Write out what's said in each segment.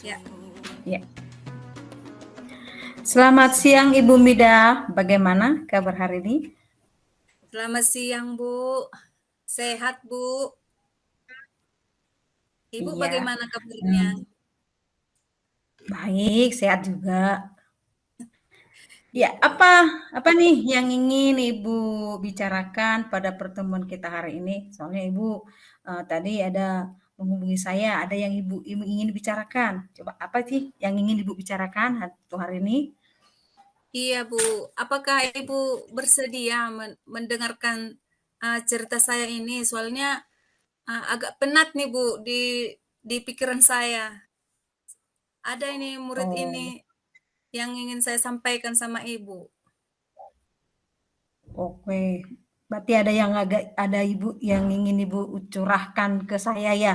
Ya. Ya. Selamat siang Ibu Mida, bagaimana kabar hari ini? Selamat siang, Bu. Sehat, Bu. Ibu Iya, bagaimana kabarnya? baik, sehat juga. Ya, Gitu. apa nih yang ingin Ibu bicarakan pada pertemuan kita hari ini? Soalnya Ibu tadi ada menghubungi saya, ada yang Ibu ingin bicarakan. Coba apa sih yang ingin Ibu bicarakan hari ini? Iya, Bu. Apakah Ibu bersedia mendengarkan cerita saya ini? Soalnya agak penat nih, Bu, di pikiran saya. Ada ini murid ini Oh, yang ingin saya sampaikan sama Ibu. oke. Berarti ada Ibu yang ingin Ibu curahkan ke saya ya.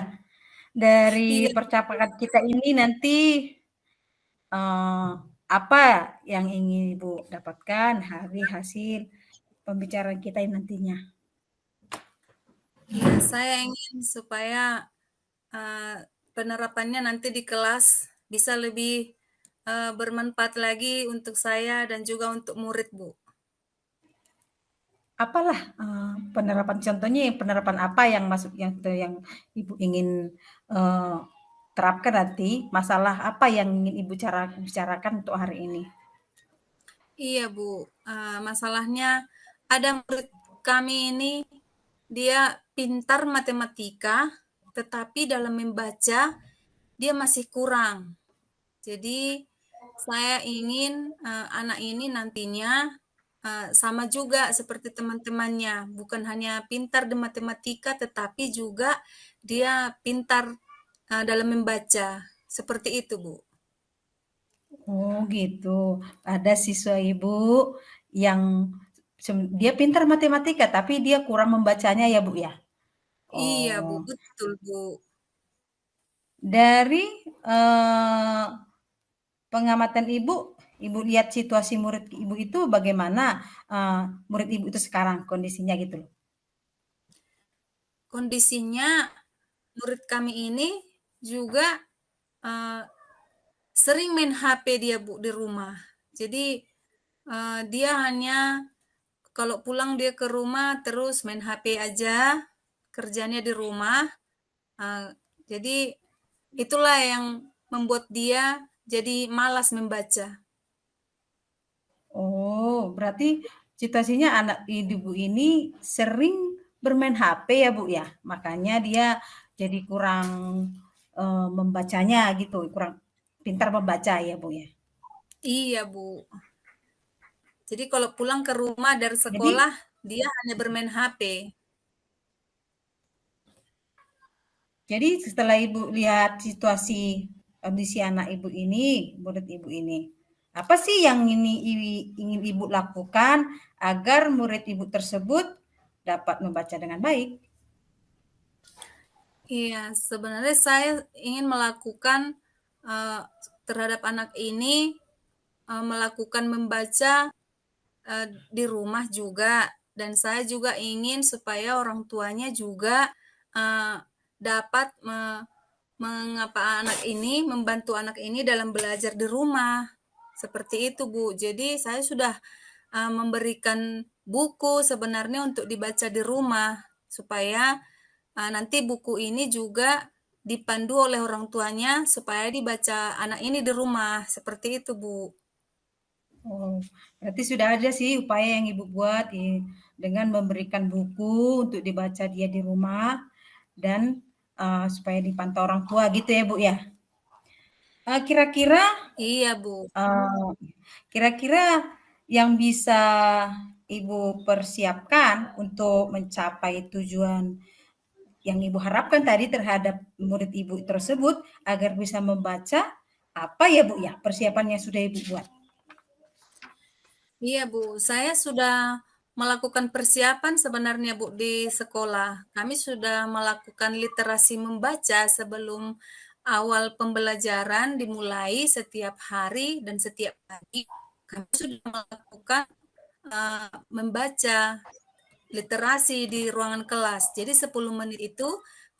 Dari Iya, percakapan kita ini nanti eh, apa yang ingin Ibu dapatkan hari hasil pembicaraan kita ini nantinya. iya, saya ingin supaya uh, penerapannya nanti di kelas bisa lebih bermanfaat lagi untuk saya dan juga untuk murid, Bu. Apalah penerapan contohnya penerapan apa yang masuk yang Ibu ingin eh, terapkan nanti, masalah apa yang ingin Ibu bicarakan untuk hari ini. Iya, Bu. Masalahnya ada murid kami ini dia pintar matematika, tetapi dalam membaca dia masih kurang. Jadi saya ingin anak ini nantinya sama juga seperti teman-temannya, bukan hanya pintar di matematika, tetapi juga dia pintar dalam membaca. Seperti itu, Bu. Oh gitu. Ada siswa Ibu yang dia pintar matematika tapi dia kurang membacanya ya Bu ya. Iya, Bu, Oh, betul, Bu. dari eh, pengamatan Ibu, Ibu lihat situasi murid Ibu itu bagaimana murid Ibu itu sekarang kondisinya gitu loh. Kondisinya murid kami ini juga eh, sering main HP dia, Bu, di rumah. Jadi dia hanya kalau pulang dia ke rumah terus main HP aja, kerjanya di rumah. Eh, jadi itulah yang membuat dia jadi malas membaca. Oh, berarti situasinya anak Ibu ini sering bermain HP ya Bu ya. Makanya dia jadi kurang membacanya gitu, kurang pintar membaca ya Bu ya. Iya, Bu. Jadi kalau pulang ke rumah dari Jadi sekolah, dia hanya bermain HP. Jadi setelah Ibu lihat situasi kondisi anak Ibu ini, murid Ibu ini, apa sih yang ingin Ibu lakukan agar murid Ibu tersebut dapat membaca dengan baik? Iya, sebenarnya saya ingin melakukan uh, terhadap anak ini melakukan membaca di rumah juga, dan saya juga ingin supaya orang tuanya juga uh, dapat mengapa anak ini membantu anak ini dalam belajar di rumah. Seperti itu, Bu. Jadi saya sudah memberikan buku sebenarnya untuk dibaca di rumah supaya nanti buku ini juga dipandu oleh orang tuanya supaya dibaca anak ini di rumah. Seperti itu, Bu. Oh, berarti sudah ada sih upaya yang Ibu buat dengan memberikan buku untuk dibaca dia di rumah dan supaya dipantau orang tua gitu ya Bu ya. Kira-kira Iya, Bu. eh, kira-kira yang bisa Ibu persiapkan untuk mencapai tujuan yang Ibu harapkan tadi terhadap murid Ibu tersebut agar bisa membaca, apa ya Bu ya persiapan yang sudah Ibu buat? Iya, Bu. Saya sudah melakukan persiapan sebenarnya, Bu, di sekolah. Kami sudah melakukan literasi membaca sebelum awal pembelajaran dimulai setiap hari dan setiap pagi. Kami sudah melakukan membaca literasi di ruangan kelas. Jadi 10 menit itu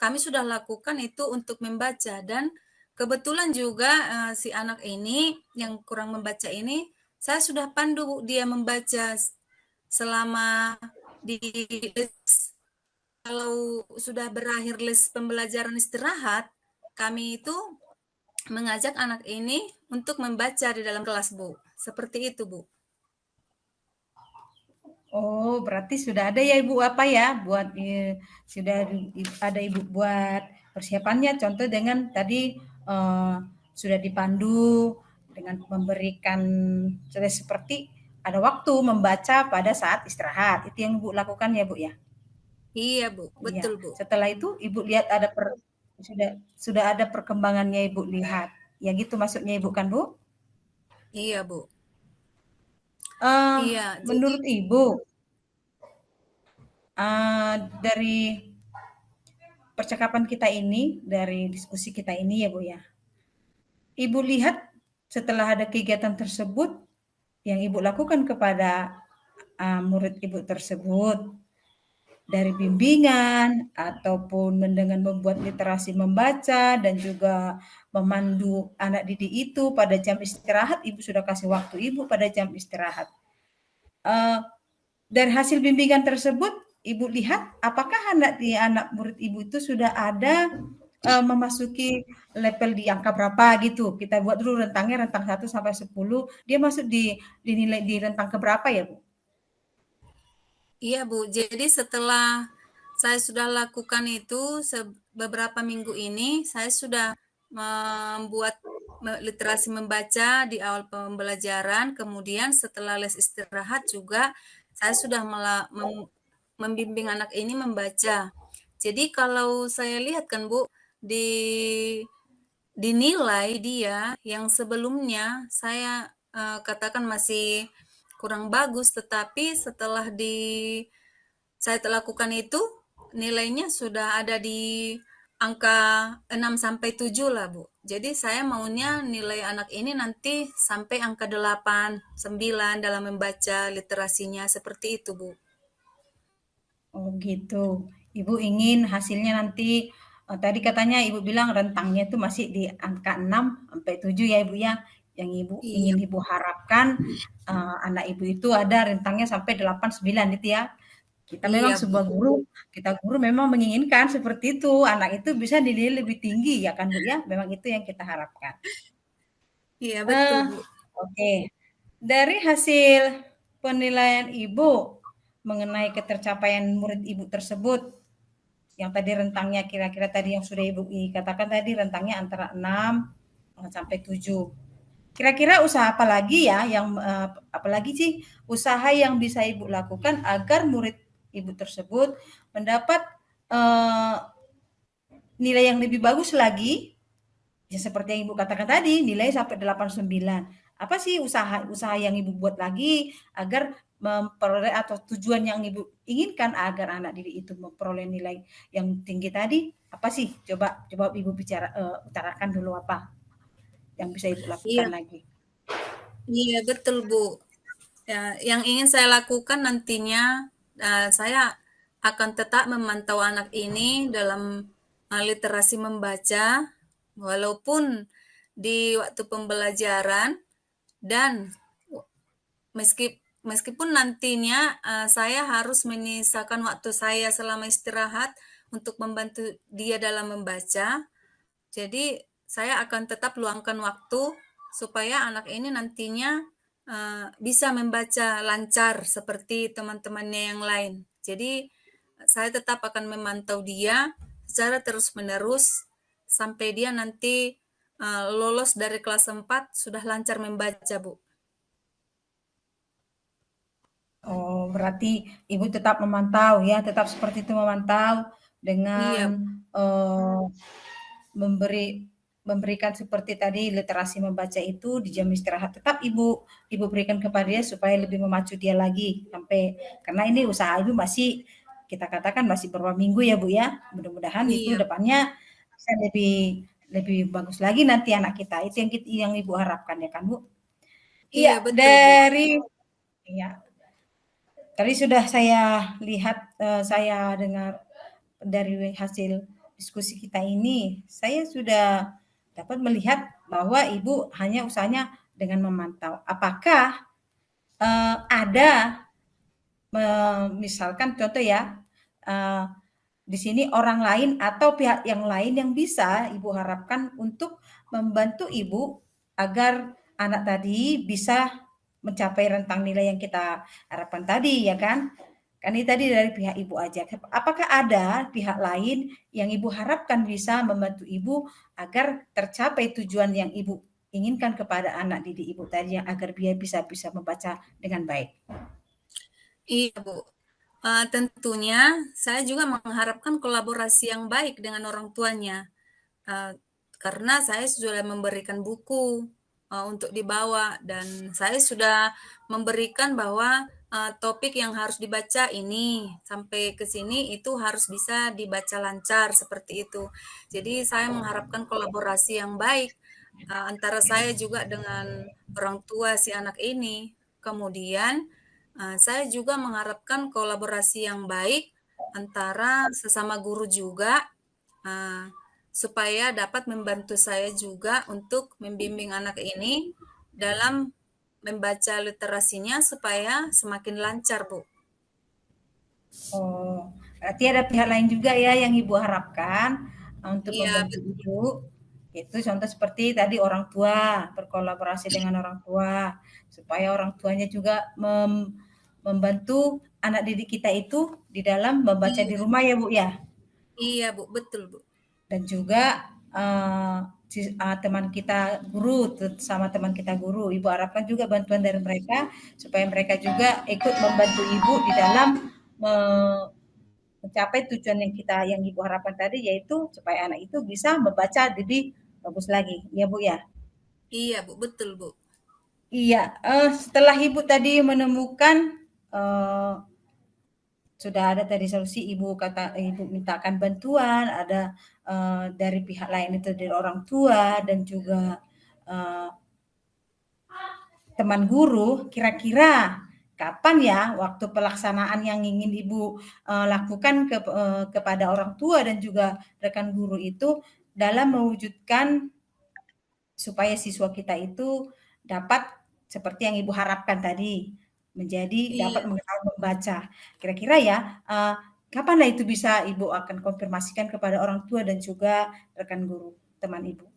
kami sudah lakukan itu untuk membaca dan kebetulan juga si anak ini yang kurang membaca ini, saya sudah pandu dia membaca selama di les. Kalau sudah berakhir les pembelajaran istirahat, kami itu mengajak anak ini untuk membaca di dalam kelas, Bu. Seperti itu, Bu. Oh, berarti sudah ada ya Ibu apa ya buat sudah ada Ibu buat persiapannya. Contoh dengan tadi sudah dipandu dengan memberikan seperti ada waktu membaca pada saat istirahat. Itu yang Ibu lakukan ya Bu ya. Iya, Bu. Iya. Betul, Bu. Setelah itu Ibu lihat ada sudah ada perkembangannya Ibu lihat. Ya gitu maksudnya Ibu kan Bu? Iya, Bu. Eh, Iya, jadi menurut Ibu dari percakapan kita ini, dari diskusi kita ini ya Bu ya. Ibu lihat setelah ada kegiatan tersebut yang Ibu lakukan kepada murid Ibu tersebut dari bimbingan ataupun dengan membuat literasi membaca dan juga memandu anak didik itu pada jam istirahat, Ibu sudah kasih waktu Ibu pada jam istirahat. Dari hasil bimbingan tersebut, Ibu lihat apakah anak murid Ibu itu sudah ada memasuki level di angka berapa gitu. Kita buat dulu rentangnya rentang 1 sampai 10, dia masuk dinilai di rentang ke berapa ya, Bu? iya, Bu. Jadi setelah saya sudah lakukan itu beberapa minggu ini, saya sudah membuat literasi membaca di awal pembelajaran, kemudian setelah les istirahat juga saya sudah membimbing anak ini membaca. Jadi kalau saya lihat kan Bu, dinilai dia yang sebelumnya saya katakan masih kurang bagus, tetapi setelah saya lakukan itu nilainya sudah ada di angka 6 sampai 7 lah, Bu. Jadi saya maunya nilai anak ini nanti sampai angka 8, 9 dalam membaca literasinya seperti itu, Bu. Oh gitu. Ibu ingin hasilnya nanti tadi katanya Ibu bilang rentangnya itu masih di angka 6 sampai 7 ya Ibu ya. Yang Ibu Iya, ingin Ibu harapkan anak Ibu itu ada rentangnya sampai 8 9 itu ya. Kita memang iya, Bu. sebuah guru, kita guru memang menginginkan seperti itu, anak itu bisa dinilai lebih tinggi ya kan Bu ya. Memang itu yang kita harapkan. Iya, betul, Eh, Bu. oke. Dari hasil penilaian Ibu mengenai ketercapaian murid Ibu tersebut, yang tadi rentangnya kira-kira tadi yang sudah Ibu katakan tadi rentangnya antara 6 sampai 7. Kira-kira usaha apa lagi ya yang apalagi sih usaha yang bisa Ibu lakukan agar murid Ibu tersebut mendapat eh, nilai yang lebih bagus lagi. Ya seperti yang Ibu katakan tadi, nilai sampai 89. Apa sih usaha yang Ibu buat lagi agar memperoleh atau tujuan yang Ibu inginkan agar anak didik itu memperoleh nilai yang tinggi tadi? Apa sih? Coba Ibu utarakan dulu apa yang bisa Ibu lakukan Iya, lagi. iya, betul, Bu. Ya, yang ingin saya lakukan nantinya, saya akan tetap memantau anak ini dalam literasi membaca, walaupun di waktu pembelajaran, dan meskipun nantinya saya harus menyisakan waktu saya selama istirahat untuk membantu dia dalam membaca. Jadi saya akan tetap luangkan waktu supaya anak ini nantinya bisa membaca lancar seperti teman-temannya yang lain. Jadi saya tetap akan memantau dia secara terus-menerus sampai dia nanti lolos dari kelas 4 sudah lancar membaca, Bu. Oh, berarti Ibu tetap memantau ya, tetap seperti itu memantau Iya, dengan memberi memberikan seperti tadi literasi membaca itu di jam istirahat tetap Ibu berikan kepada dia supaya lebih memacu dia lagi sampai karena ini usaha Ibu masih kita katakan masih beberapa minggu ya Bu ya. Mudah-mudahan itu iya, depannya bisa lebih lebih bagus lagi nanti anak kita. Itu yang Ibu harapkan ya kan Bu? iya, Iya, betul, Bu. dari ya tadi sudah saya lihat saya dengar dari hasil diskusi kita ini, saya sudah dapat melihat bahwa ibu hanya usahanya dengan memantau. Apakah ada misalkan contoh ya, di sini orang lain atau pihak yang lain yang bisa ibu harapkan untuk membantu ibu agar anak tadi bisa mencapai rentang nilai yang kita harapkan tadi, ya kan? Kan ini tadi dari pihak ibu aja. Apakah ada pihak lain yang ibu harapkan bisa membantu ibu agar tercapai tujuan yang ibu inginkan kepada anak didik ibu tadi, yang agar dia bisa membaca dengan baik? Iya, Bu. Tentunya saya juga mengharapkan kolaborasi yang baik dengan orang tuanya, karena saya sudah memberikan buku, untuk dibawa dan saya sudah memberikan bahwa, topik yang harus dibaca ini, sampai ke sini itu harus bisa dibaca lancar, seperti itu. Jadi saya mengharapkan kolaborasi yang baik, antara saya juga dengan orang tua si anak ini. Kemudian, saya juga mengharapkan kolaborasi yang baik antara sesama guru juga, eee, supaya dapat membantu saya juga untuk membimbing anak ini dalam membaca literasinya supaya semakin lancar, Bu. Oh, berarti ada pihak lain juga ya yang ibu harapkan untuk Iya, membantu ibu. Itu contoh seperti tadi orang tua, berkolaborasi dengan orang tua, supaya orang tuanya juga membantu anak didik kita itu di dalam membaca di iya, rumah ya Bu ya. iya, Bu, betul, Bu. Dan juga teman kita guru, sama teman kita guru, ibu harapkan juga bantuan dari mereka supaya mereka juga ikut membantu ibu di dalam mencapai tujuan yang ibu harapkan tadi, yaitu supaya anak itu bisa membaca jadi bagus lagi, ya Bu ya. Iya, Bu, betul, Bu. Iya, setelah ibu tadi menemukan eh, sudah ada tadi solusi, ibu mintakan bantuan, ada dari pihak lain itu dari orang tua dan juga eh, teman guru. Kira-kira kapan ya waktu pelaksanaan yang ingin ibu lakukan kepada orang tua dan juga rekan guru itu dalam mewujudkan supaya siswa kita itu dapat seperti yang ibu harapkan tadi, menjadi dapat Iya. mengetahui membaca. Kira-kira ya, kapanlah itu bisa ibu akan konfirmasikan kepada orang tua dan juga rekan guru teman ibu?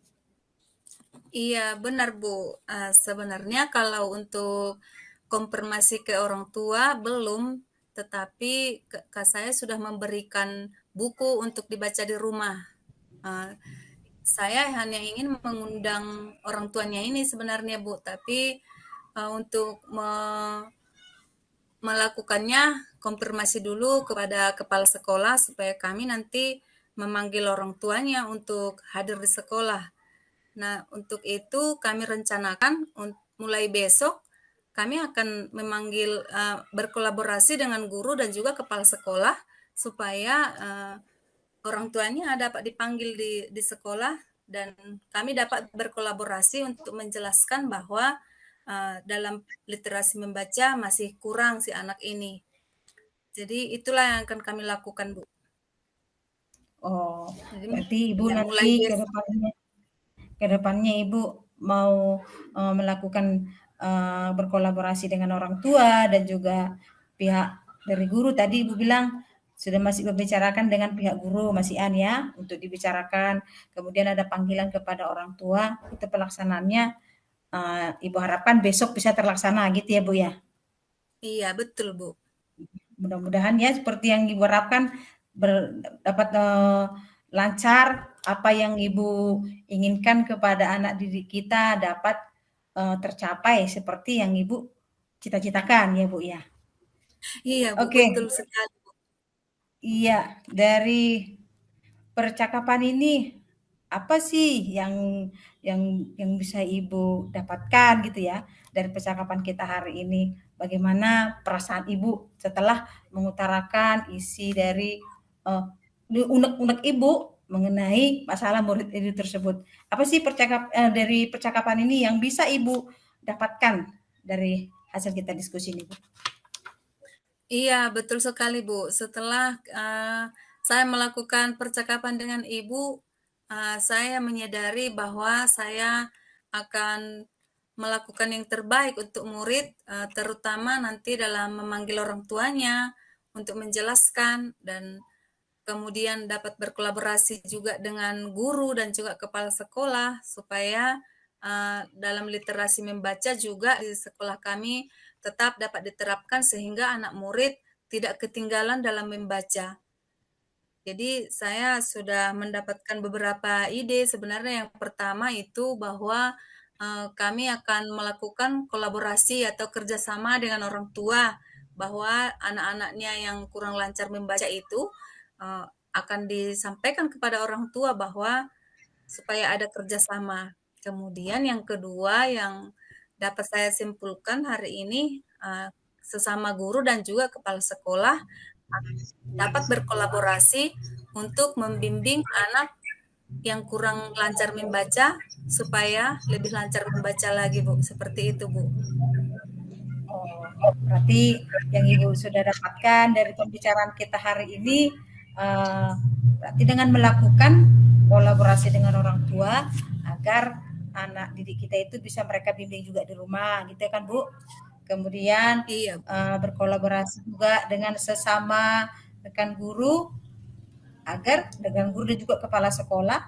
Iya, benar, Bu. Sebenarnya kalau untuk konfirmasi ke orang tua belum, tetapi saya sudah memberikan buku untuk dibaca di rumah. Eee, saya hanya ingin mengundang orang tuanya ini sebenarnya, Bu, tapi, untuk melakukannya konfirmasi dulu kepada kepala sekolah supaya kami nanti memanggil orang tuanya untuk hadir di sekolah. Nah, untuk itu kami rencanakan mulai besok kami akan memanggil berkolaborasi dengan guru dan juga kepala sekolah supaya orang tuanya dapat dipanggil di sekolah dan kami dapat berkolaborasi untuk menjelaskan bahwa dalam literasi membaca masih kurang si anak ini. Jadi itulah yang akan kami lakukan, Bu. Oh, Jadi berarti ibu ya mulai nanti besok. ke depannya ibu mau melakukan berkolaborasi dengan orang tua dan juga pihak dari guru. Tadi ibu bilang sudah masih membicarakan dengan pihak guru, masih an ya untuk dibicarakan. Kemudian ada panggilan kepada orang tua, itu pelaksanaannya ibu harapkan besok bisa terlaksana gitu ya Bu ya. Iya, betul, Bu. Mudah-mudahan ya seperti yang ibu harapkan dapat lancar, apa yang ibu inginkan kepada anak didik kita dapat tercapai seperti yang ibu cita-citakan ya Bu ya. Iya, Bu, Oke, betul sekali, Bu. iya, dari percakapan ini apa sih yang bisa Ibu dapatkan gitu ya dari percakapan kita hari ini? Bagaimana perasaan Ibu setelah mengutarakan isi dari unek-unek Ibu mengenai masalah murid itu tersebut? Apa sih dari percakapan ini yang bisa Ibu dapatkan dari hasil kita diskusi ini, Bu? Iya, betul sekali, Bu. Setelah, saya melakukan percakapan dengan Ibu, saya menyadari bahwa saya akan melakukan yang terbaik untuk murid, terutama nanti dalam memanggil orang tuanya untuk menjelaskan dan kemudian dapat berkolaborasi juga dengan guru dan juga kepala sekolah supaya dalam literasi membaca juga di sekolah kami tetap dapat diterapkan sehingga anak murid tidak ketinggalan dalam membaca. Jadi saya sudah mendapatkan beberapa ide. Sebenarnya yang pertama itu bahwa kami akan melakukan kolaborasi atau kerjasama dengan orang tua, bahwa anak-anaknya yang kurang lancar membaca itu eh, akan disampaikan kepada orang tua bahwa supaya ada kerjasama. Kemudian yang kedua yang dapat saya simpulkan hari ini, sesama guru dan juga kepala sekolah dapat berkolaborasi untuk membimbing anak yang kurang lancar membaca supaya lebih lancar membaca lagi, Bu. Seperti itu, Bu. Oh, berarti yang Ibu sudah dapatkan dari pembicaraan kita hari ini, berarti dengan melakukan kolaborasi dengan orang tua agar anak didik kita itu bisa mereka bimbing juga di rumah, gitu ya kan Bu? Kemudian Iya, berkolaborasi juga dengan sesama rekan guru agar dengan guru dan juga kepala sekolah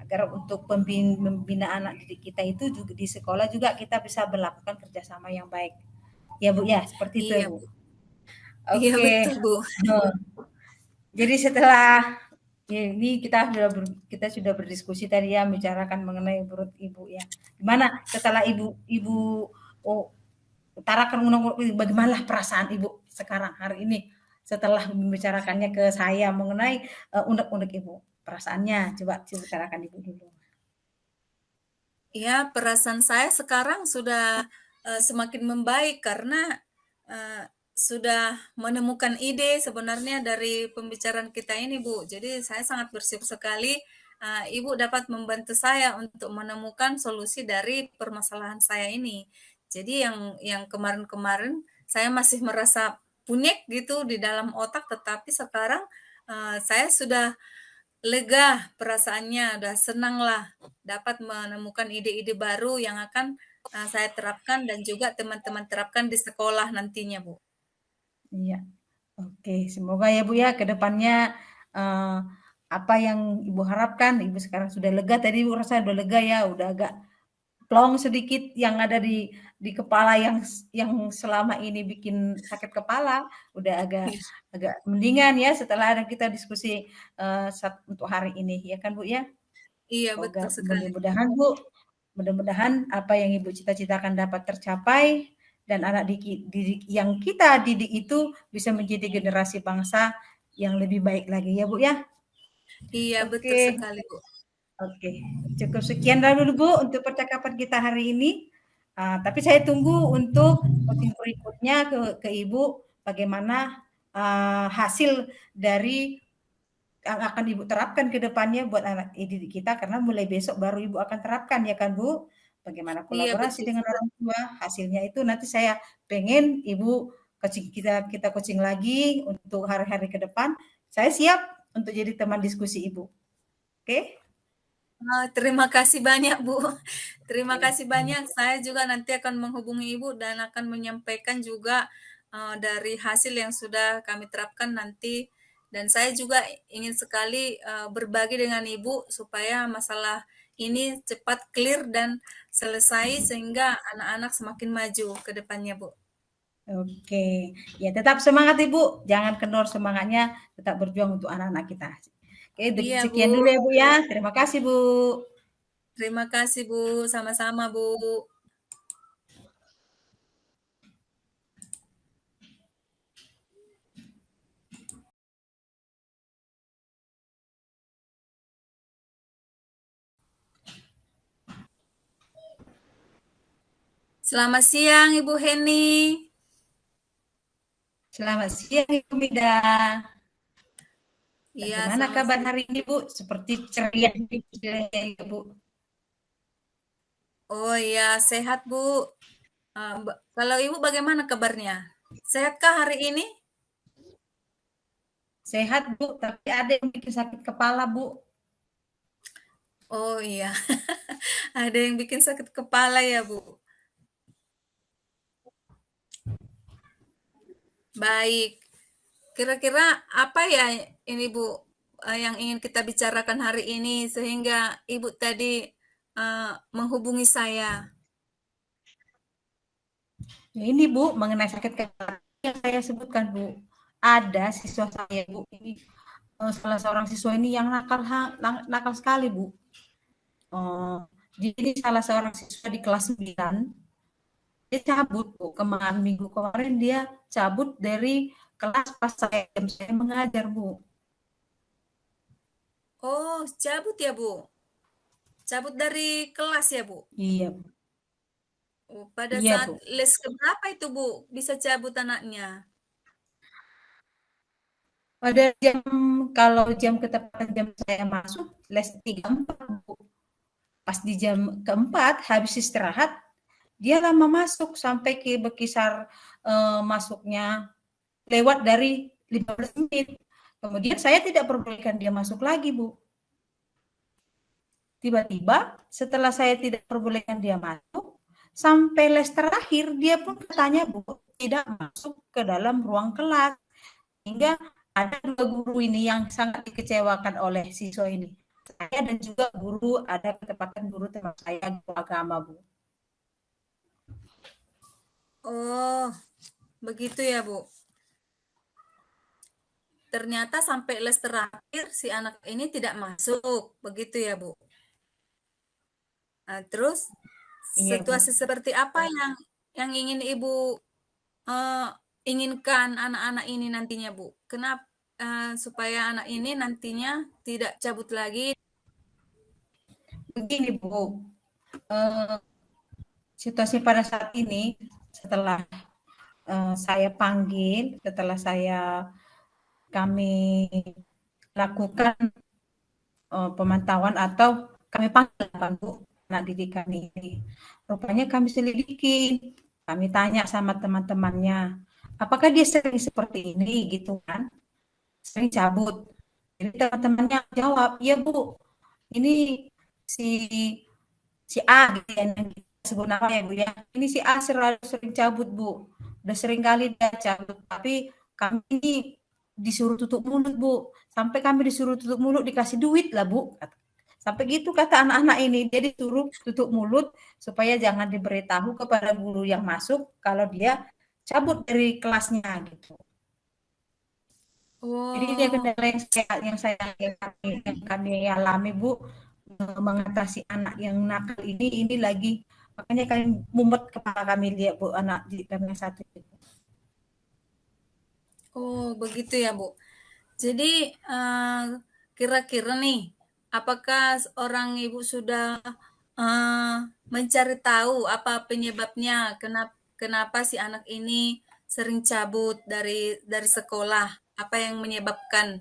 agar untuk membina anak didik kita itu juga di sekolah juga kita bisa melakukan kerjasama yang baik. Ya Bu ya, seperti itu ya iya, Bu. Bu. Iya, Oke. betul, Bu. Jadi setelah ini kita sudah berdiskusi tadi ya membicarakan mengenai menurut Ibu ya. Gimana setelah Ibu oh, utarakan bagaimana perasaan Ibu sekarang hari ini setelah membicarakannya ke saya mengenai undang-undang Ibu. Perasaannya coba utarakan Ibu dulu. Ya, perasaan saya sekarang sudah semakin membaik karena sudah menemukan ide sebenarnya dari pembicaraan kita ini, Bu. Jadi saya sangat bersyukur sekali Ibu dapat membantu saya untuk menemukan solusi dari permasalahan saya ini. Jadi yang kemarin-kemarin saya masih merasa punyek gitu di dalam otak, tetapi sekarang saya sudah lega perasaannya, udah senang lah dapat menemukan ide-ide baru yang akan saya terapkan dan juga teman-teman terapkan di sekolah nantinya, Bu. Iya. Oke, semoga ya Bu ya ke depannya eh, apa yang Ibu harapkan, Ibu sekarang sudah lega tadi Ibu rasa udah lega ya, udah agak plong sedikit yang ada di kepala yang selama ini bikin sakit kepala, udah agak Iya, agak mendingan ya setelah ada kita diskusi untuk hari ini ya kan Bu ya. iya Semoga betul sekali. mudah-mudahan Bu, mudah-mudahan apa yang Ibu cita-citakan dapat tercapai dan anak didik yang kita didik itu bisa menjadi generasi bangsa yang lebih baik lagi ya Bu ya. Iya betul Oke, sekali, Bu. oke. Cukup sekian dulu Bu untuk percakapan kita hari ini. Tapi saya tunggu untuk coaching berikutnya ke Ibu bagaimana hasil dari yang akan Ibu terapkan ke depannya buat anak didik kita karena mulai besok baru Ibu akan terapkan ya kan Bu? Bagaimana Iya kolaborasi betul. dengan orang tua, hasilnya itu nanti saya pengen Ibu coaching kita coaching lagi untuk hari-hari ke depan. Saya siap untuk jadi teman diskusi Ibu. Oke? Terima kasih banyak, Bu. Terima Oke. kasih banyak. Saya juga nanti akan menghubungi Ibu dan akan menyampaikan juga dari hasil yang sudah kami terapkan nanti. Dan saya juga ingin sekali berbagi dengan Ibu supaya masalah ini cepat clear dan selesai sehingga anak-anak semakin maju ke depannya, Bu. Oke. Ya tetap semangat Ibu, jangan kendor semangatnya, tetap berjuang untuk anak-anak kita. Oke, Iya, Bu. sekian dulu ya Bu ya. Terima kasih Bu. Terima kasih, Bu. Sama-sama, Bu. Selamat siang, Ibu Heni. Selamat siang Ibu Mida. Iya, Bagaimana selamat kabar siang. hari ini Bu? Seperti ceria ya Bu. Oh iya, sehat Bu. Kalau Ibu bagaimana kabarnya? Sehatkah hari ini? Sehat Bu, tapi ada yang bikin sakit kepala Bu. Oh, iya. Ada yang bikin sakit kepala ya, Bu? Baik. Kira-kira apa ya ini, Bu, yang ingin kita bicarakan hari ini sehingga Ibu tadi, menghubungi saya? Ya ini Bu, mengenai sakit kepala yang saya sebutkan Bu. Ada siswa saya Bu, ini salah seorang siswa ini yang nakal sekali Bu. Eh, jadi salah seorang siswa di kelas 9, dia cabut Bu. Minggu kemarin dia cabut dari kelas pas saya mengajar Bu. Oh, cabut ya, Bu? Cabut dari kelas ya, Bu? Iya, Oh, pada iya saat Bu. les keberapa itu, Bu, bisa cabut anaknya? Pada kalau jam ketepatan jam saya masuk, les 3.4 Bu. Pas di jam keempat, habis istirahat, dia lama masuk sampai ke berkisar masuknya lewat dari 15 menit. Kemudian saya tidak perbolehkan dia masuk lagi, Bu. Tiba-tiba setelah saya tidak perbolehkan dia masuk, sampai les terakhir dia pun katanya, Bu, tidak masuk ke dalam ruang kelas. Hingga ada dua guru ini yang sangat dikecewakan oleh siswa ini. Saya dan juga guru, ada ketepatan guru teman saya guru agama, Bu. Oh, begitu ya, Bu. Ternyata sampai les terakhir si anak ini tidak masuk, begitu ya, Bu. Nah, terus Iya, Bu. situasi seperti apa yang ingin Ibu eh, inginkan anak-anak ini nantinya, Bu? Kenapa supaya anak ini nantinya tidak cabut lagi? Begini, Bu. Eh, situasi pada saat ini setelah saya panggil, setelah kami lakukan pemantauan atau kami panggil kan Bu anak didik kami ini. Rupanya kami selidiki, kami tanya sama teman-temannya, apakah dia sering seperti ini gitu kan, sering cabut. Jadi teman-temannya jawab, iya Bu, ini si si A gitu ya, yang sebut nama ya Bu ya. Ini si A selalu sering cabut Bu. Udah sering kali dia cabut, tapi kami ini disuruh tutup mulut Bu. Sampai kami disuruh tutup mulut dikasih duit lah Bu. Sampai gitu kata anak-anak ini, dia disuruh tutup mulut supaya jangan diberitahu kepada guru yang masuk kalau dia cabut dari kelasnya gitu. Jadi ini Oh, kendala yang kami alami Bu, mengatasi anak yang nakal ini lagi, makanya kami mumet kepala kami lihat Bu anak di kami yang satu itu. oh begitu ya, Bu. Jadi kira-kira nih, apakah orang ibu sudah eh, mencari tahu apa penyebabnya? Kenapa kenapa si anak ini sering cabut dari sekolah? Apa yang menyebabkan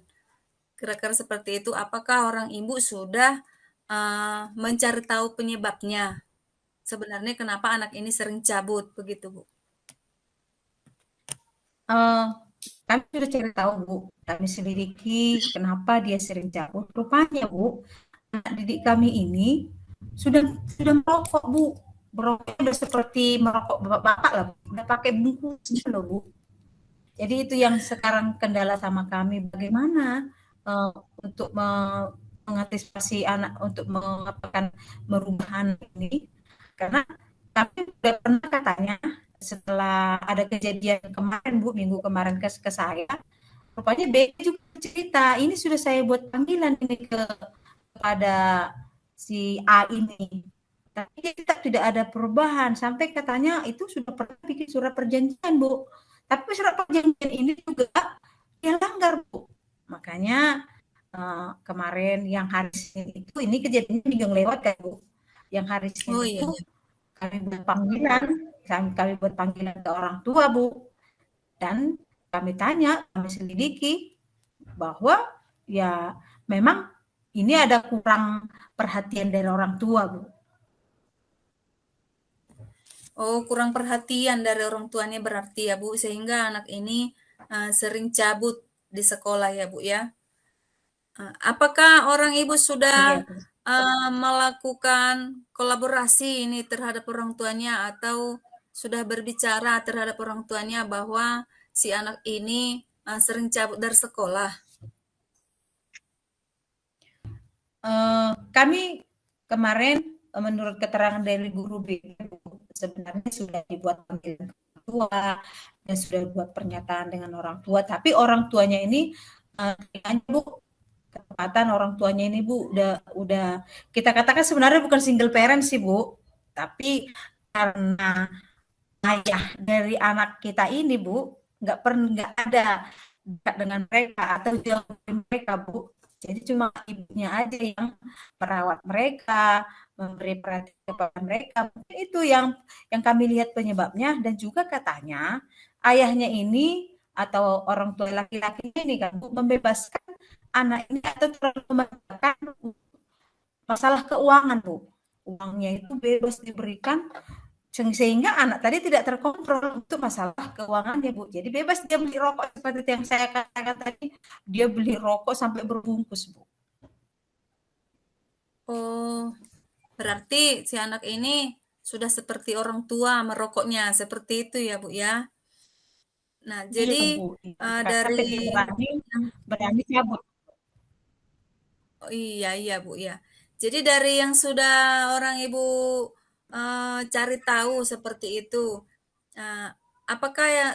kira-kira seperti itu? Apakah orang ibu sudah mencari tahu penyebabnya? Sebenarnya kenapa anak ini sering cabut begitu, Bu? Eh, kami sudah cari tahu Bu, kami selidiki kenapa dia sering cabut. Rupanya Bu, anak didik kami ini sudah sudah merokok Bu, merokok udah seperti merokok bapak-bapak lah, Bu. Udah pakai bungkusnya loh Bu. Jadi itu yang sekarang kendala sama kami, bagaimana uh, untuk mengantisipasi anak untuk mengatakan merubah anak ini, karena kami sudah pernah katanya setelah ada kejadian kemarin Bu, minggu kemarin ke saya, rupanya B juga cerita, ini sudah saya buat panggilan ini kepada si A ini, tapi dia tidak ada perubahan sampai katanya itu sudah pernah bikin surat perjanjian Bu, tapi surat perjanjian ini juga dia langgar Bu. Makanya kemarin yang hari Senin itu, ini kejadiannya minggu lewat kan Bu, yang hari Oh Senin iya, itu iya. kami buat panggilan ke orang tua Bu, dan kami tanya, kami selidiki bahwa ya memang ini ada kurang perhatian dari orang tua Bu. Oh, kurang perhatian dari orang tuanya berarti ya, Bu, sehingga anak ini sering cabut di sekolah ya, Bu ya. Apakah orang ibu sudah Iya Bu. melakukan kolaborasi ini terhadap orang tuanya atau sudah berbicara terhadap orang tuanya bahwa si anak ini sering cabut dari sekolah? Kami kemarin menurut keterangan dari guru BK sebenarnya sudah dibuat panggilan orang tua dan sudah buat pernyataan dengan orang tua, tapi orang tuanya ini Bu, ketepatan orang tuanya ini Bu udah kita katakan sebenarnya bukan single parent sih Bu, tapi karena ayah dari anak kita ini Bu nggak ada dekat dengan mereka atau jauh dari mereka Bu, jadi cuma ibunya aja yang merawat mereka, memberi perhatian kepada mereka. Mungkin itu yang kami lihat penyebabnya, dan juga katanya ayahnya ini atau orang tua laki-laki ini kan Bu, membebaskan anak ini atau terlalu memaksakan masalah keuangan Bu. Uangnya itu bebas diberikan sehingga anak tadi tidak terkontrol untuk masalah keuangannya Bu. Jadi bebas dia beli rokok seperti yang saya katakan tadi, dia beli rokok sampai berbungkus Bu. Oh, berarti si anak ini sudah seperti orang tua merokoknya, seperti itu ya Bu ya. Nah, Iya jadi Bu, dari sampai dia berani cabut. oh iya iya Bu ya. Jadi dari yang sudah orang Ibu cari tahu seperti itu, eh, apakah ya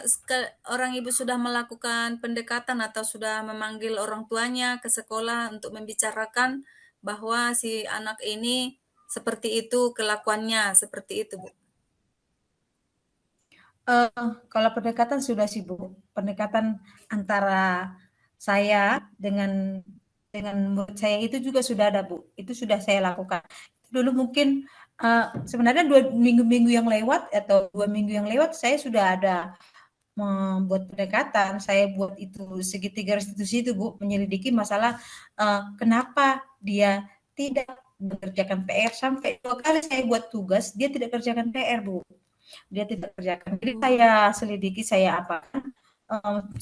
orang Ibu sudah melakukan pendekatan atau sudah memanggil orang tuanya ke sekolah untuk membicarakan bahwa si anak ini seperti itu kelakuannya, seperti itu Bu? Kalau pendekatan sudah sih Bu, pendekatan antara saya dengan murid saya itu juga sudah ada Bu, itu sudah saya lakukan. Dulu mungkin sebenarnya 2 minggu yang lewat atau 2 minggu yang lewat saya sudah ada membuat pendekatan, saya buat itu segitiga restitusi itu Bu, menyelidiki masalah kenapa dia tidak mengerjakan PR, sampai 2 kali saya buat tugas, dia tidak kerjakan PR Bu. Dia tidak kerjakan. Jadi saya selidiki, saya apa,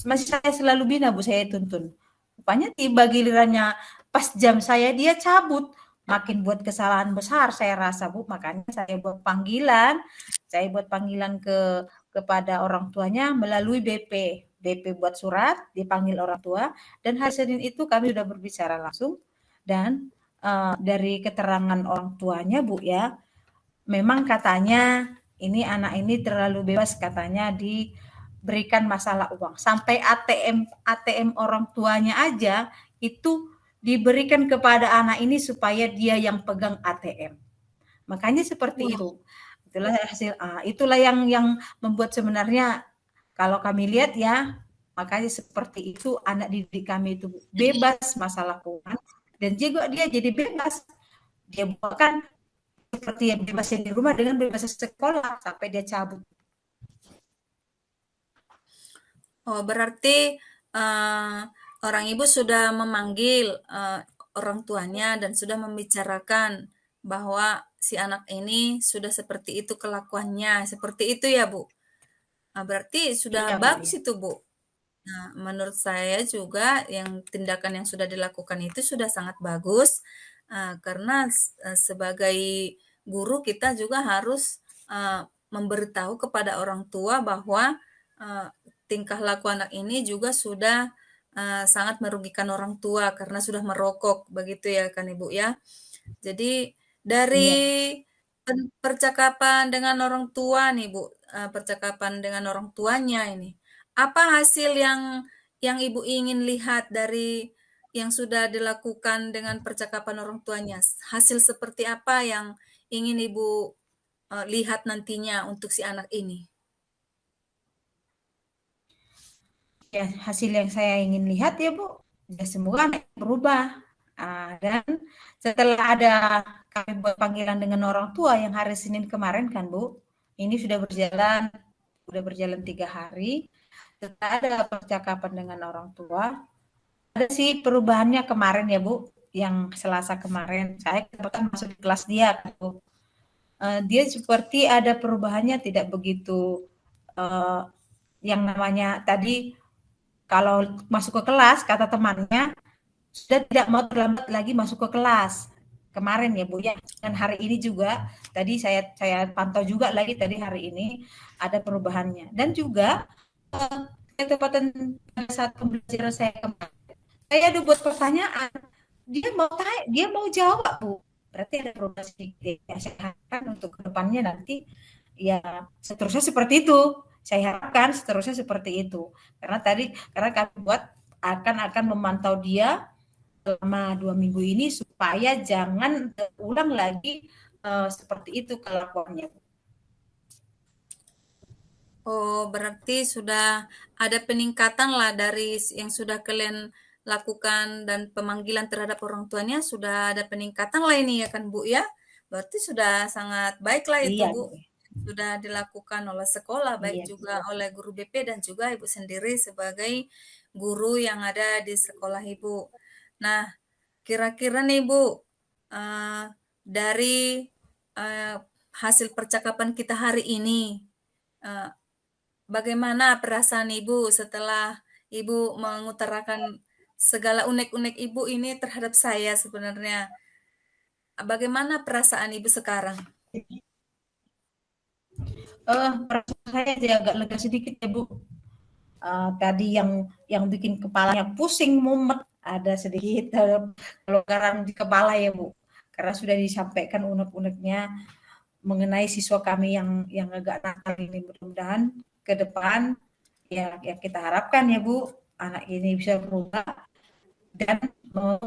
masih saya selalu bina Bu, saya tuntun. Rupanya tiba gilirannya pas jam saya dia cabut, makin buat kesalahan besar saya rasa Bu, makanya saya buat panggilan kepada orang tuanya melalui BP. BP buat surat, dipanggil orang tua, dan hari Senin itu kami sudah berbicara langsung, dan dari keterangan orang tuanya Bu ya, memang katanya ini anak ini terlalu bebas, katanya diberikan masalah uang. Sampai ATM orang tuanya aja itu diberikan kepada anak ini supaya dia yang pegang ATM. Makanya seperti Wah, itu. Itulah yang membuat sebenarnya kalau kami lihat ya, makanya seperti itu anak didik kami itu bebas masalah keuangan, dan juga dia jadi bebas. Dia bahkan seperti yang bebasnya di rumah dengan bebasnya sekolah sampai dia cabut. oh berarti orang ibu sudah memanggil orang tuanya dan sudah membicarakan bahwa si anak ini sudah seperti itu kelakuannya, seperti itu ya Bu. Nah, berarti sudah Iya Bu bagus ya. itu Bu. Nah, menurut saya juga yang tindakan yang sudah dilakukan itu sudah sangat bagus, karena sebagai guru kita juga harus memberitahu kepada orang tua bahwa tingkah laku anak ini juga sudah sangat merugikan orang tua karena sudah merokok, begitu ya kan Ibu ya. Jadi dari Iya. percakapan dengan orang tua nih Bu, percakapan dengan orang tuanya ini, apa hasil yang Ibu ingin lihat dari yang sudah dilakukan dengan percakapan orang tuanya? Hasil seperti apa yang ingin Ibu lihat nantinya untuk si anak ini? Ya, hasil yang saya ingin lihat ya Bu, ya semoga berubah. Dan setelah ada kami buat panggilan dengan orang tua yang hari Senin kemarin kan Bu, ini sudah berjalan 3 hari. Setelah ada percakapan dengan orang tua, ada sih perubahannya kemarin ya Bu, yang Selasa kemarin saya kebetulan masuk di kelas dia kan Bu. Dia seperti ada perubahannya, tidak begitu yang namanya tadi kalau masuk ke kelas kata temannya sudah tidak mau terlambat lagi masuk ke kelas. kemarin ya Bu ya, dan hari ini juga tadi saya pantau juga lagi tadi hari ini ada perubahannya. Dan juga ketepatan pada saat pembelajaran saya kemarin, saya ada buat pertanyaan, dia mau jawab Bu. Berarti ada perubahan sedikit. Ya, saya harapkan untuk kedepannya nanti ya seterusnya seperti itu. Saya harapkan seterusnya seperti itu. Karena kami buat akan memantau dia selama 2 minggu ini supaya jangan terulang lagi seperti itu kelakuannya. Oh, berarti sudah ada peningkatan lah dari yang sudah kalian lakukan dan pemanggilan terhadap orang tuanya sudah ada peningkatan lah ini ya kan Bu ya? Berarti sudah sangat baik lah itu Iya, Bu. Sudah dilakukan oleh sekolah, baik iya. juga oleh guru BP dan juga Ibu sendiri sebagai guru yang ada di sekolah Ibu. Nah, kira-kira nih Bu, dari eh, hasil percakapan kita hari ini, eh, bagaimana perasaan Ibu setelah Ibu mengutarakan segala unek-unek Ibu ini terhadap saya sebenarnya? Bagaimana perasaan Ibu sekarang? Perasaan saya jadi agak lega sedikit ya Bu. Tadi yang bikin kepalanya pusing, mumet, ada sedikit kelonggaran di kepala ya Bu. Karena sudah disampaikan unek-uneknya mengenai siswa kami yang agak nakal ini. Mudah-mudahan ke depan ya kita harapkan ya Bu, anak ini bisa berubah dan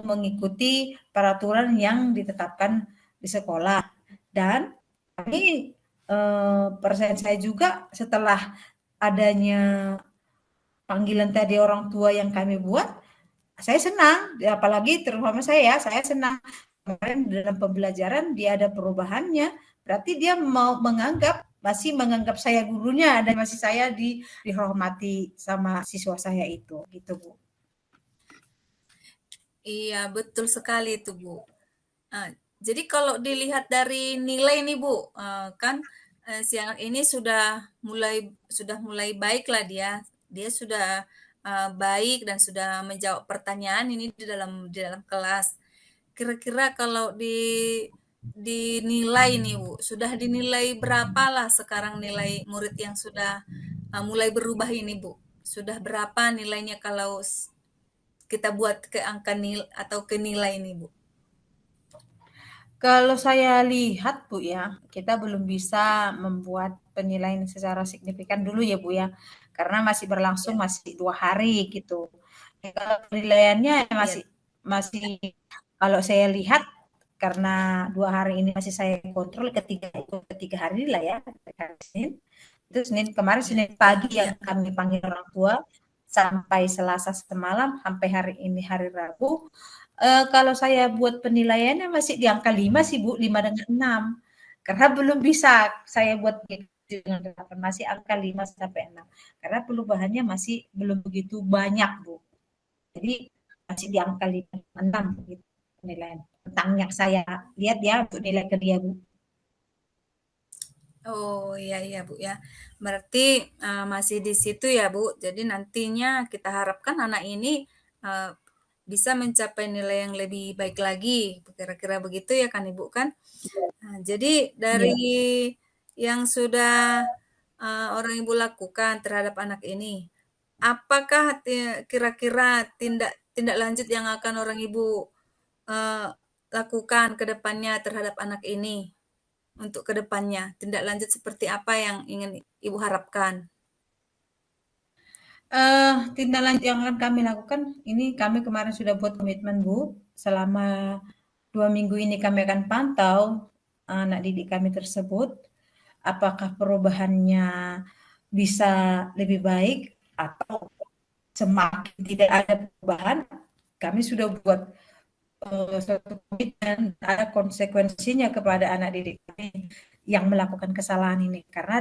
mengikuti peraturan yang ditetapkan di sekolah. Dan kami persen saya juga setelah adanya panggilan tadi orang tua yang kami buat, saya senang, apalagi terutama saya senang kemarin dalam pembelajaran dia ada perubahannya, berarti dia masih menganggap saya gurunya dan masih saya dihormati sama siswa saya itu, gitu Bu. Iya, betul sekali itu, Bu. Jadi kalau dilihat dari nilai nih, Bu, kan si anak ini sudah mulai baik lah dia. Dia sudah baik dan sudah menjawab pertanyaan ini di dalam kelas. Kira-kira kalau dinilai nih, Bu, sudah dinilai berapa lah sekarang nilai murid yang sudah mulai berubah ini, Bu? Sudah berapa nilainya kalau kita buat ke angka atau ke nilai ini, Bu? Kalau saya lihat Bu ya, kita belum bisa membuat penilaian secara signifikan dulu ya Bu ya, karena masih berlangsung Ya, masih 2 hari gitu. Kalau penilaiannya ya, masih masih kalau saya lihat karena 2 hari ini masih saya kontrol ketiga hari lah ya, hari Senin. Itu Senin kemarin ya, Senin pagi ya. yang kami panggil orang tua sampai Selasa semalam sampai hari ini hari Rabu. Kalau saya buat penilaiannya masih di angka 5 sih Bu, 5 dengan 6. Karena belum bisa saya buat dengan 8, masih angka 5 sampai 6. Karena perubahannya masih belum begitu banyak Bu. Jadi masih di angka 5, 6 gitu penilaian. Tentang yang saya lihat ya untuk nilai ke dia Bu. Oh, iya iya, Bu, ya. Berarti, masih di situ ya, Bu. Jadi nantinya kita harapkan anak ini, eee, bisa mencapai nilai yang lebih baik lagi, kira-kira begitu ya kan, Ibu, kan? Nah, jadi dari Iya. yang sudah, orang Ibu lakukan terhadap anak ini, apakah kira-kira tindak tindak lanjut yang akan orang Ibu, eee, lakukan ke depannya terhadap anak ini? Untuk ke depannya, tindak lanjut seperti apa yang ingin Ibu harapkan? Tindak lanjut yang akan kami lakukan, ini kami kemarin sudah buat komitmen Bu, selama 2 minggu ini kami akan pantau anak didik kami tersebut, apakah perubahannya bisa lebih baik atau semakin tidak ada perubahan, kami sudah buat suatu komitmen ada konsekuensinya kepada anak didik kami yang melakukan kesalahan ini karena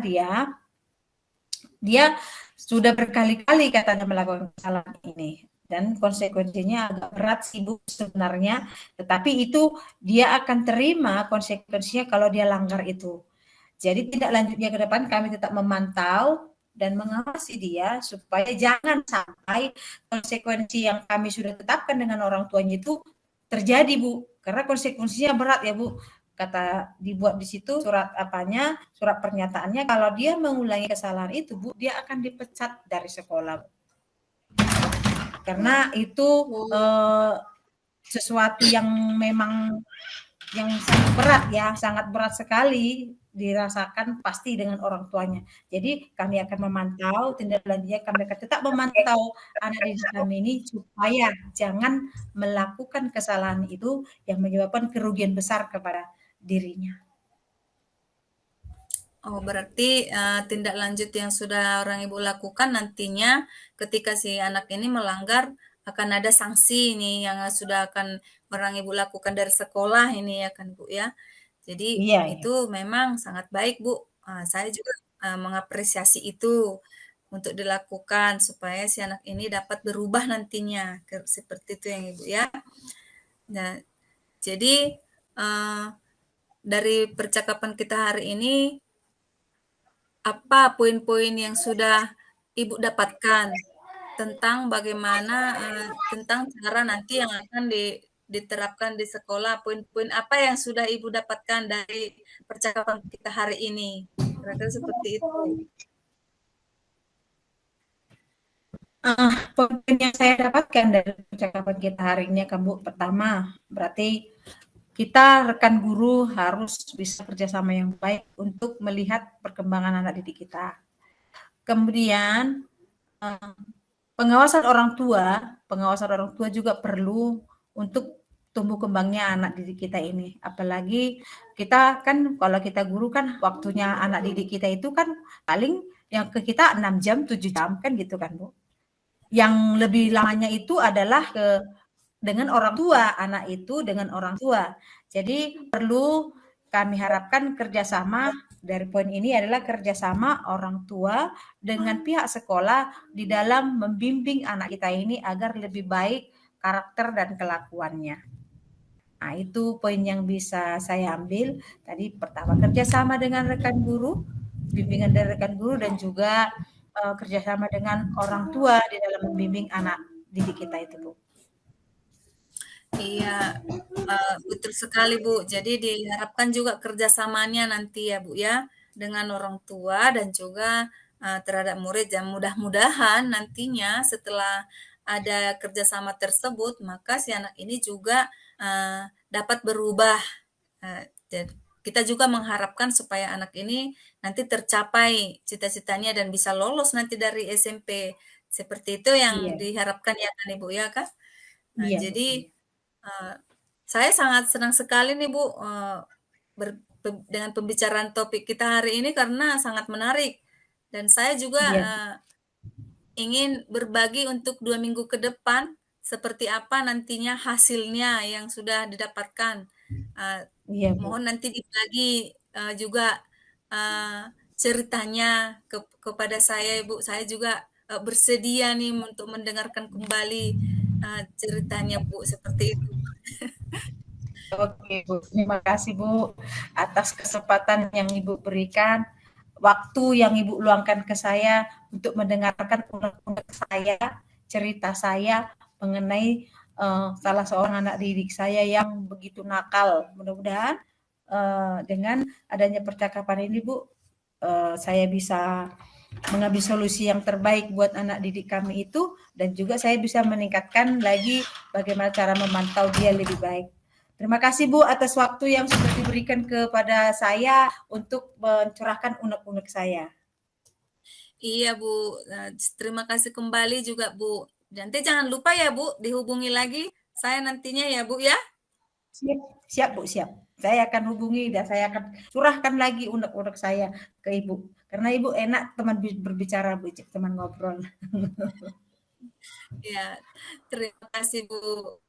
dia sudah berkali-kali katanya melakukan kesalahan ini dan konsekuensinya agak berat sih Bu sebenarnya, tetapi itu dia akan terima konsekuensinya kalau dia langgar itu. Jadi tidak lanjutnya ke depan kami tetap memantau dan mengawasi dia supaya jangan sampai konsekuensi yang kami sudah tetapkan dengan orang tuanya itu terjadi Bu Karena konsekuensinya berat ya Bu, kata dibuat di situ surat apanya, surat pernyataannya kalau dia mengulangi kesalahan itu Bu, dia akan dipecat dari sekolah. Karena itu sesuatu yang memang yang sangat berat ya, sangat berat sekali dirasakan pasti dengan orang tuanya. Jadi kami akan memantau tindak lanjutnya, kami akan tetap memantau anak didik kami ini supaya jangan melakukan kesalahan itu yang menyebabkan kerugian besar kepada dirinya. Oh, berarti tindak lanjut yang sudah orang ibu lakukan nantinya ketika si anak ini melanggar akan ada sanksi nih yang sudah akan orang ibu lakukan dari sekolah ini ya kan Bu ya. Jadi Iya, iya. itu memang sangat baik Bu. Saya juga mengapresiasi itu untuk dilakukan supaya si anak ini dapat berubah nantinya seperti itu yang Ibu ya. Nah, jadi dari percakapan kita hari ini apa poin-poin yang sudah Ibu dapatkan tentang bagaimana tentang cara nanti yang akan diterapkan di sekolah, poin-poin apa yang sudah Ibu dapatkan dari percakapan kita hari ini? Kira-kira seperti itu. Poin yang saya dapatkan dari percakapan kita hari ini kan Bu, pertama berarti kita rekan guru harus bisa kerjasama yang baik untuk melihat perkembangan anak didik kita. Kemudian pengawasan orang tua juga perlu untuk tumbuh kembangnya anak didik kita ini. Apalagi kita kan kalau kita guru kan waktunya anak didik kita itu kan paling yang ke kita 6 jam, 7 jam kan gitu kan Bu. Yang lebih lamanya itu adalah dengan orang tua, anak itu dengan orang tua. Jadi perlu kami harapkan kerjasama dari poin ini adalah kerjasama orang tua dengan pihak sekolah di dalam membimbing anak kita ini agar lebih baik karakter dan kelakuannya. Nah, itu poin yang bisa saya ambil. Tadi pertama kerjasama dengan rekan guru, bimbingan dari rekan guru dan juga kerjasama dengan orang tua di dalam membimbing anak didik kita itu, Bu. Iya, betul sekali Bu. Jadi diharapkan juga kerjasamanya nanti ya Bu ya, dengan orang tua dan juga terhadap murid. Dan mudah-mudahan nantinya setelah ada kerjasama tersebut, maka si anak ini juga dapat berubah. Dan kita juga mengharapkan supaya anak ini nanti tercapai cita-citanya dan bisa lolos nanti dari SMP. Seperti itu yang Iya, diharapkan ya kan Ibu ya kan? Nah, iya, Bu. jadi saya sangat senang sekali nih Bu dengan pembicaraan topik kita hari ini karena sangat menarik dan saya juga Iya, ingin berbagi untuk 2 minggu ke depan seperti apa nantinya hasilnya yang sudah didapatkan. Uh, iya, Bu. Mohon nanti dibagi juga ceritanya kepada saya Ibu. Saya juga bersedia nih untuk mendengarkan kembali ceritanya Bu seperti itu. Oke, Bu. Terima kasih, Bu, atas kesempatan yang Ibu berikan, waktu yang Ibu luangkan ke saya untuk mendengarkan unek-unek saya, cerita saya mengenai salah seorang anak didik saya yang begitu nakal. Mudah-mudahan dengan adanya percakapan ini, Bu, saya bisa mengambil solusi yang terbaik buat anak didik kami itu dan juga saya bisa meningkatkan lagi bagaimana cara memantau dia lebih baik. Terima kasih Bu atas waktu yang sudah diberikan kepada saya untuk mencurahkan unek-unek saya. Iya Bu, terima kasih kembali juga Bu. Nanti jangan lupa ya Bu, dihubungi lagi saya nantinya ya Bu ya. Siap, siap Bu, siap. Saya akan hubungi dan saya akan curahkan lagi unek-unek saya ke Ibu. Karena Ibu enak teman berbicara Bu, teman ngobrol. Ya, terima kasih Bu.